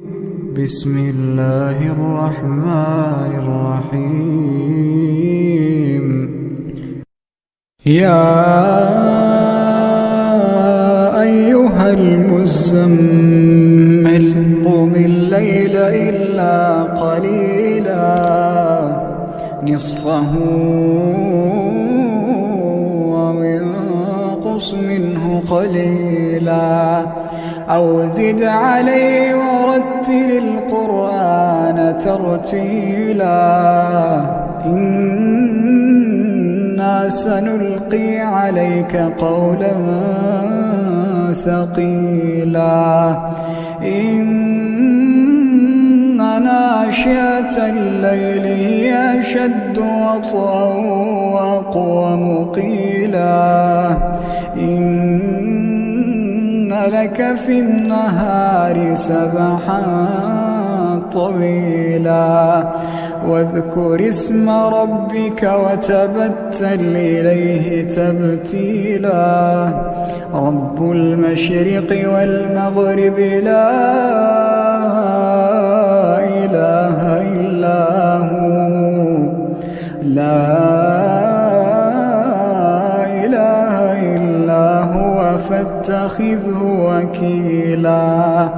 بسم الله الرحمن الرحيم. يا أيها المزمل قم الليل إلا قليلا نصفه وانقص منه قليلا أو زد عليه ورتل القرآن ترتيلا إنا سنلقي عليك قولا ثقيلا إن ناشئة الليل هي أشد وطئا وأقوم قيلا إن لك في النهار سبحا طويلا واذكر اسم ربك وتبتل إليه تبتيلا رب المشرق والمغرب لا إله إلا هو فاتخذه وكيلا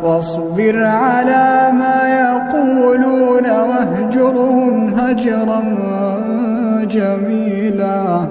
واصبر على ما يقولون واهجرهم هجرا جميلا.